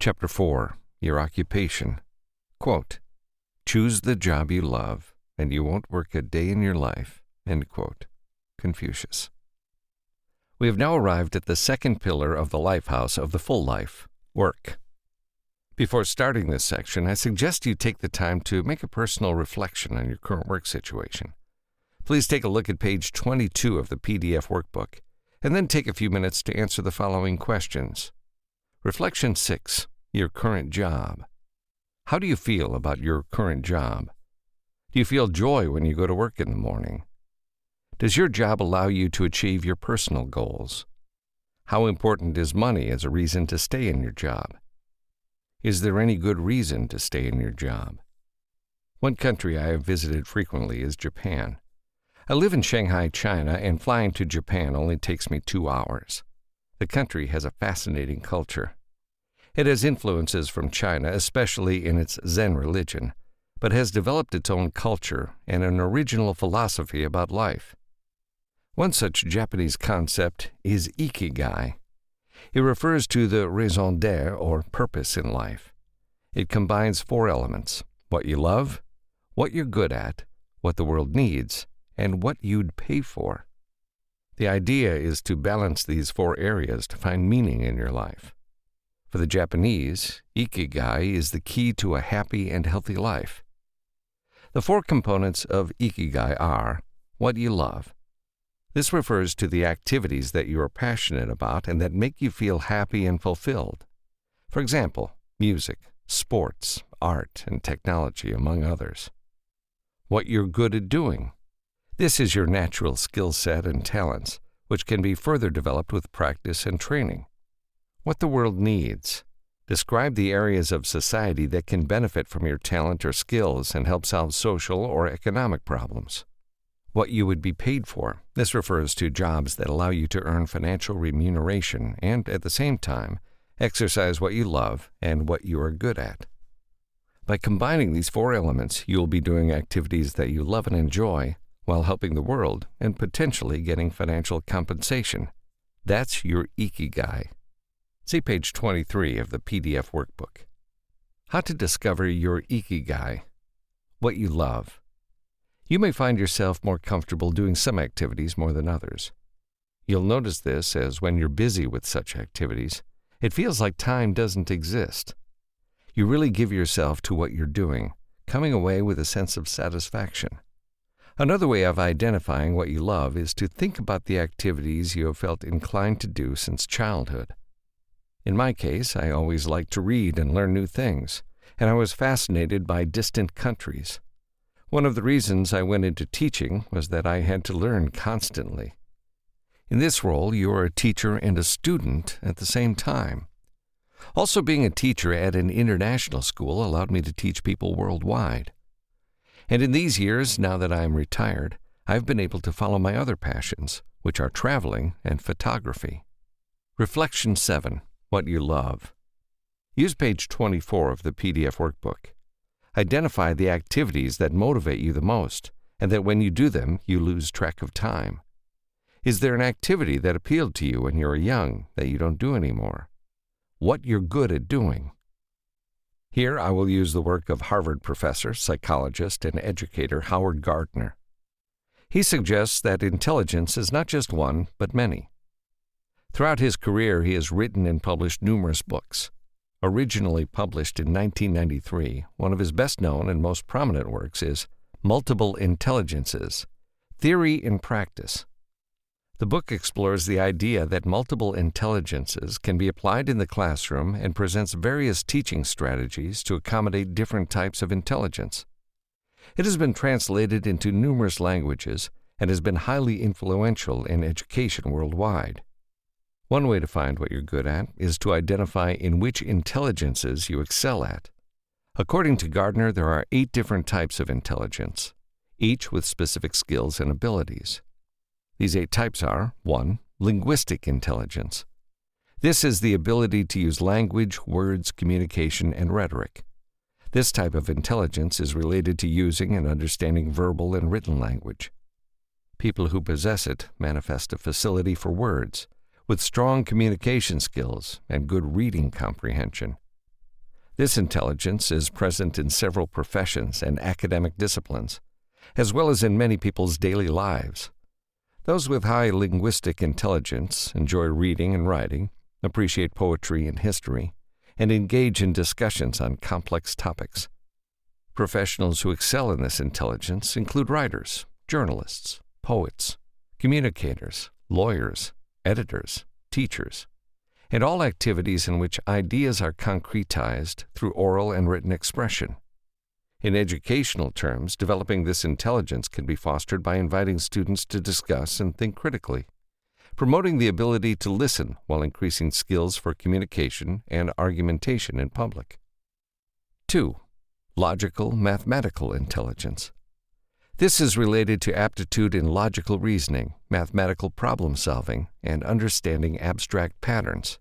Chapter 4. Your Occupation. Quote, "Choose the job you love, and you won't work a day in your life." End quote. Confucius. We have now arrived at the second pillar of the lifehouse of the full life, work. Before starting this section, I suggest you take the time to make a personal reflection on your current work situation. Please take a look at page 22 of the PDF workbook, and then take a few minutes to answer the following questions. Reflection 6. Your current job. How do you feel about your current job? Do you feel joy when you go to work in the morning? Does your job allow you to achieve your personal goals? How important is money as a reason to stay in your job? Is there any good reason to stay in your job? One country I have visited frequently is Japan. I live in Shanghai, China, and flying to Japan only takes me 2 hours. The country has a fascinating culture. It has influences from China, especially in its Zen religion, but has developed its own culture and an original philosophy about life. One such Japanese concept is IKIGAI. It refers to the raison d'être, or purpose in life. It combines 4 elements: what you love, what you're good at, what the world needs, and what you'd pay for. The idea is to balance these 4 areas to find meaning in your life. For the Japanese, Ikigai is the key to a happy and healthy life. The 4 components of Ikigai are what you love. This refers to the activities that you are passionate about and that make you feel happy and fulfilled. For example, music, sports, art, and technology, among others. What you're good at doing. This is your natural skill set and talents, which can be further developed with practice and training. What the world needs. Describe the areas of society that can benefit from your talent or skills and help solve social or economic problems. What you would be paid for. This refers to jobs that allow you to earn financial remuneration and, at the same time, exercise what you love and what you are good at. By combining these 4 elements, you will be doing activities that you love and enjoy while helping the world and potentially getting financial compensation. That's your Ikigai. See page 23 of the PDF workbook. How to discover your Ikigai. What you love. You may find yourself more comfortable doing some activities more than others. You'll notice this as when you're busy with such activities, it feels like time doesn't exist. You really give yourself to what you're doing, coming away with a sense of satisfaction. Another way of identifying what you love is to think about the activities you have felt inclined to do since childhood. In my case, I always liked to read and learn new things, and I was fascinated by distant countries. One of the reasons I went into teaching was that I had to learn constantly. In this role, you are a teacher and a student at the same time. Also, being a teacher at an international school allowed me to teach people worldwide. And in these years, now that I am retired, I've been able to follow my other passions, which are traveling and photography. Reflection 7. What you love. Use page 24 of the PDF workbook. Identify the activities that motivate you the most, and that when you do them, you lose track of time. Is there an activity that appealed to you when you were young that you don't do anymore? What you're good at doing. Here I will use the work of Harvard professor, psychologist, and educator Howard Gardner. He suggests that intelligence is not just one, but many. Throughout his career, he has written and published numerous books. Originally published in 1993, one of his best-known and most prominent works is Multiple Intelligences, Theory in Practice. The book explores the idea that multiple intelligences can be applied in the classroom and presents various teaching strategies to accommodate different types of intelligence. It has been translated into numerous languages and has been highly influential in education worldwide. One way to find what you're good at is to identify in which intelligences you excel at. According to Gardner, there are 8 different types of intelligence, each with specific skills and abilities. These 8 types are: 1. Linguistic intelligence. This is the ability to use language, words, communication, and rhetoric. This type of intelligence is related to using and understanding verbal and written language. People who possess it manifest a facility for words, with strong communication skills and good reading comprehension. This intelligence is present in several professions and academic disciplines, as well as in many people's daily lives. Those with high linguistic intelligence enjoy reading and writing, appreciate poetry and history, and engage in discussions on complex topics. Professionals who excel in this intelligence include writers, journalists, poets, communicators, lawyers, editors, teachers, and all activities in which ideas are concretized through oral and written expression. In educational terms, developing this intelligence can be fostered by inviting students to discuss and think critically, promoting the ability to listen while increasing skills for communication and argumentation in public. 2. Logical mathematical intelligence. This is related to aptitude in logical reasoning, mathematical problem solving, and understanding abstract patterns.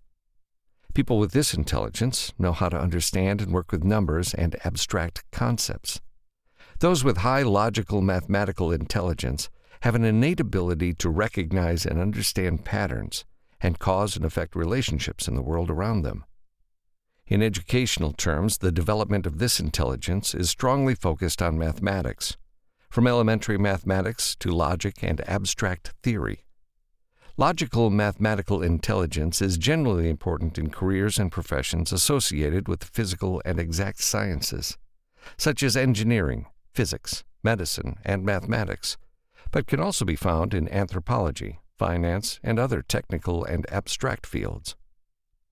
People with this intelligence know how to understand and work with numbers and abstract concepts. Those with high logical mathematical intelligence have an innate ability to recognize and understand patterns and cause and affect relationships in the world around them. In educational terms, the development of this intelligence is strongly focused on mathematics, from elementary mathematics to logic and abstract theory. Logical mathematical intelligence is generally important in careers and professions associated with physical and exact sciences, such as engineering, physics, medicine, and mathematics, but can also be found in anthropology, finance, and other technical and abstract fields.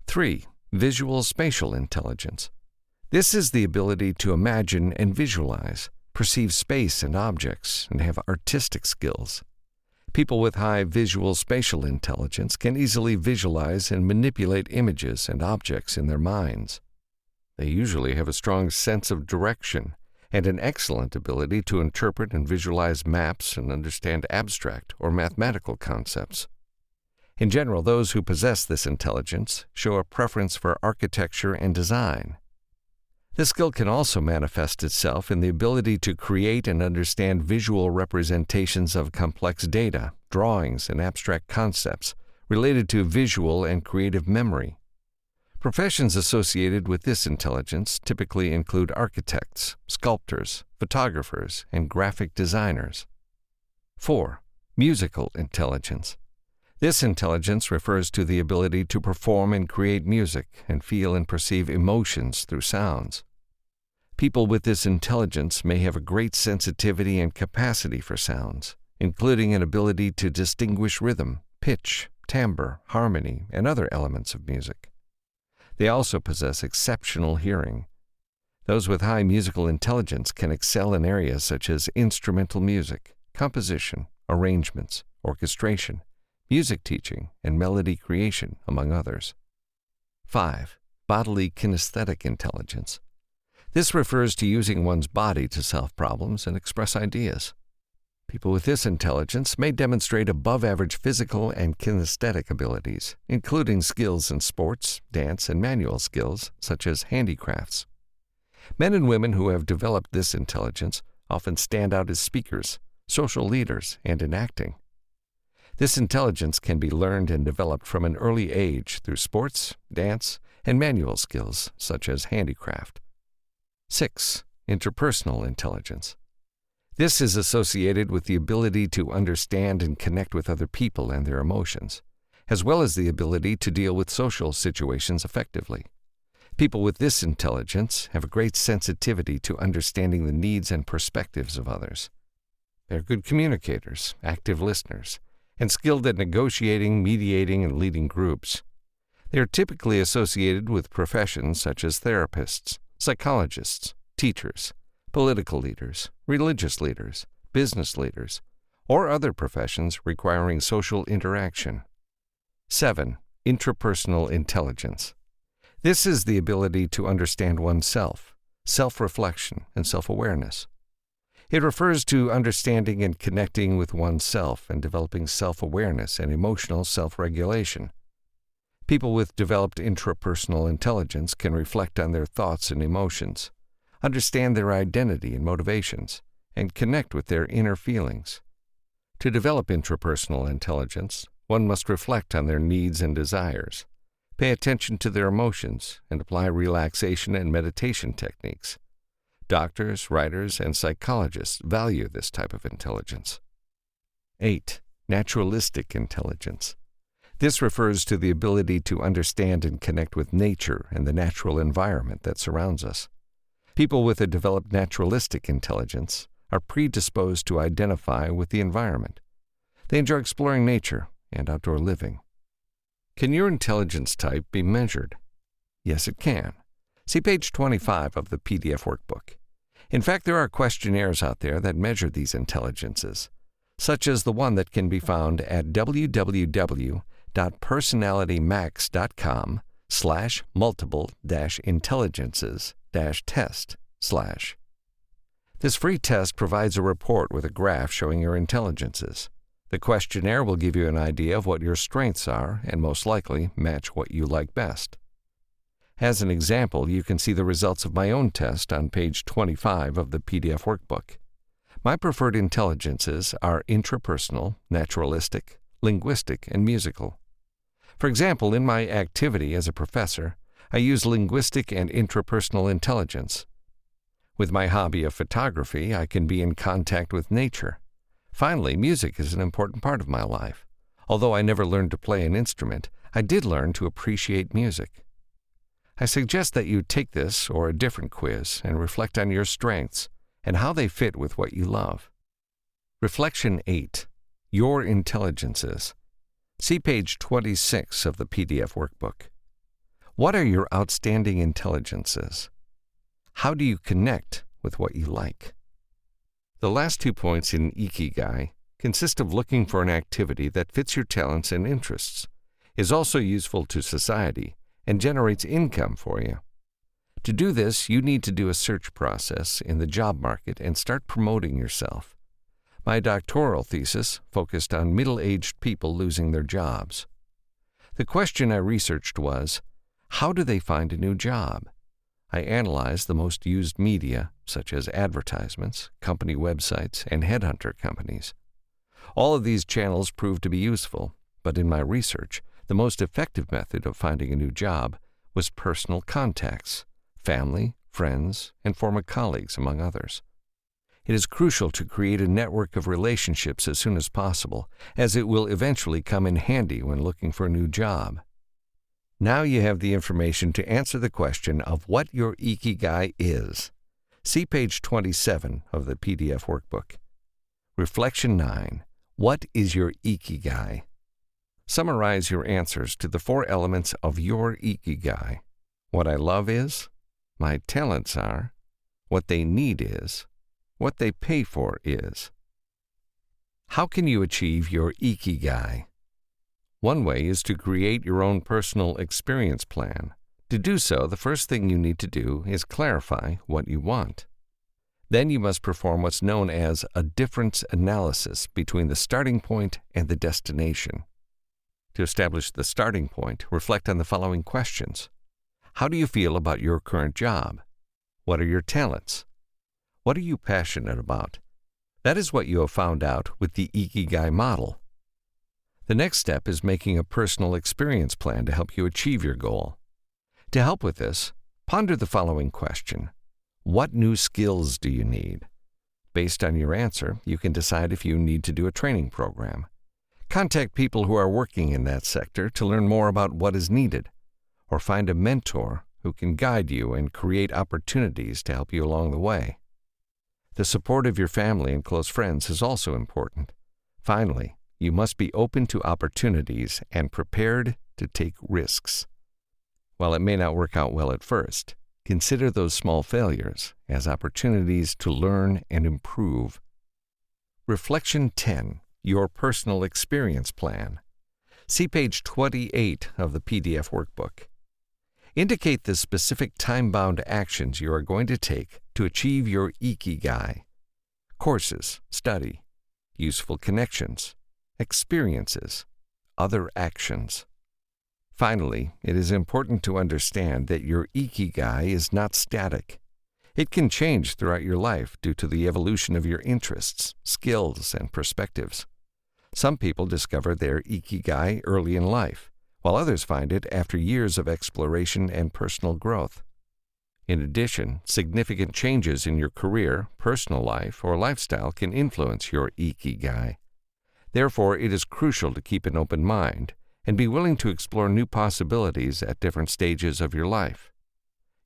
3. Visual spatial intelligence. This is the ability to imagine and visualize, perceive space and objects, and have artistic skills. People with high visual spatial intelligence can easily visualize and manipulate images and objects in their minds. They usually have a strong sense of direction and an excellent ability to interpret and visualize maps and understand abstract or mathematical concepts. In general, those who possess this intelligence show a preference for architecture and design. This skill can also manifest itself in the ability to create and understand visual representations of complex data, drawings, and abstract concepts related to visual and creative memory. Professions associated with this intelligence typically include architects, sculptors, photographers, and graphic designers. 4. Musical intelligence. This intelligence refers to the ability to perform and create music and feel and perceive emotions through sounds. People with this intelligence may have a great sensitivity and capacity for sounds, including an ability to distinguish rhythm, pitch, timbre, harmony, and other elements of music. They also possess exceptional hearing. Those with high musical intelligence can excel in areas such as instrumental music, composition, arrangements, orchestration, music teaching, and melody creation, among others. 5. Bodily kinesthetic intelligence. This refers to using one's body to solve problems and express ideas. People with this intelligence may demonstrate above-average physical and kinesthetic abilities, including skills in sports, dance, and manual skills, such as handicrafts. Men and women who have developed this intelligence often stand out as speakers, social leaders, and in acting. This intelligence can be learned and developed from an early age through sports, dance, and manual skills, such as handicraft. 6. Interpersonal intelligence. This is associated with the ability to understand and connect with other people and their emotions, as well as the ability to deal with social situations effectively. People with this intelligence have a great sensitivity to understanding the needs and perspectives of others. They are good communicators, active listeners, and skilled at negotiating, mediating, and leading groups. They are typically associated with professions such as therapists, psychologists, teachers, political leaders, religious leaders, business leaders, or other professions requiring social interaction. 7. Intrapersonal intelligence. This is the ability to understand oneself, self-reflection, and self-awareness. It refers to understanding and connecting with oneself and developing self-awareness and emotional self-regulation. People with developed intrapersonal intelligence can reflect on their thoughts and emotions, understand their identity and motivations, and connect with their inner feelings. To develop intrapersonal intelligence, one must reflect on their needs and desires, pay attention to their emotions, and apply relaxation and meditation techniques. Doctors, writers, and psychologists value this type of intelligence. 8. Naturalistic intelligence. This refers to the ability to understand and connect with nature and the natural environment that surrounds us. People with a developed naturalistic intelligence are predisposed to identify with the environment. They enjoy exploring nature and outdoor living. Can your intelligence type be measured? Yes, it can. See page 25 of the PDF workbook. In fact, there are questionnaires out there that measure these intelligences, such as the one that can be found at www.personalitymax.com/multiple-intelligences-test/. This free test provides a report with a graph showing your intelligences. The questionnaire will give you an idea of what your strengths are and most likely match what you like best. As an example, you can see the results of my own test on page 25 of the PDF workbook. My preferred intelligences are intrapersonal, naturalistic, linguistic, and musical. For example, in my activity as a professor, I use linguistic and intrapersonal intelligence. With my hobby of photography, I can be in contact with nature. Finally, music is an important part of my life. Although I never learned to play an instrument, I did learn to appreciate music. I suggest that you take this or a different quiz and reflect on your strengths and how they fit with what you love. Reflection 8. Your intelligences. See page 26 of the PDF workbook. What are your outstanding intelligences? How do you connect with what you like? The last 2 points in IKIGAI consist of looking for an activity that fits your talents and interests, is also useful to society, and generates income for you. To do this, you need to do a search process in the job market and start promoting yourself. My doctoral thesis focused on middle-aged people losing their jobs. The question I researched was, how do they find a new job? I analyzed the most used media, such as advertisements, company websites, and headhunter companies. All of these channels proved to be useful, but in my research, the most effective method of finding a new job was personal contacts, family, friends, and former colleagues, among others. It is crucial to create a network of relationships as soon as possible, as it will eventually come in handy when looking for a new job. Now you have the information to answer the question of what your IKIGAI is. See page 27 of the PDF workbook. Reflection 9. What is your IKIGAI? Summarize your answers to the 4 elements of your IKIGAI. What I love is, my talents are, what they need is, what they pay for is. How can you achieve your IKIGAI? One way is to create your own personal experience plan. To do so, the first thing you need to do is clarify what you want. Then you must perform what's known as a difference analysis between the starting point and the destination. To establish the starting point, reflect on the following questions. How do you feel about your current job? What are your talents? What are you passionate about? That is what you have found out with the IKIGAI model. The next step is making a personal experience plan to help you achieve your goal. To help with this, ponder the following question. What new skills do you need? Based on your answer, you can decide if you need to do a training program. Contact people who are working in that sector to learn more about what is needed, or find a mentor who can guide you and create opportunities to help you along the way. The support of your family and close friends is also important. Finally, you must be open to opportunities and prepared to take risks. While it may not work out well at first, consider those small failures as opportunities to learn and improve. Reflection 10. Your personal experience plan. See page 28 of the PDF workbook. Indicate the specific time-bound actions you are going to take to achieve your IKIGAI. Courses, study, useful connections, experiences, other actions. Finally, it is important to understand that your IKIGAI is not static. It can change throughout your life due to the evolution of your interests, skills, and perspectives. Some people discover their IKIGAI early in life, while while others find it after years of exploration and personal growth. In addition, significant changes in your career, personal life, or lifestyle can influence your IKIGAI. Therefore, it is crucial to keep an open mind and be willing to explore new possibilities at different stages of your life.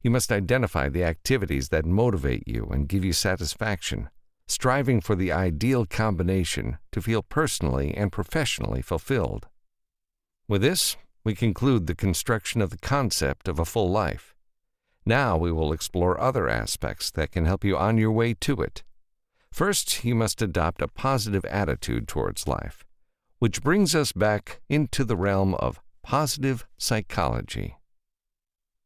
You must identify the activities that motivate you and give you satisfaction, striving for the ideal combination to feel personally and professionally fulfilled. With this, we conclude the construction of the concept of a full life. Now we will explore other aspects that can help you on your way to it. First, you must adopt a positive attitude towards life, which brings us back into the realm of positive psychology.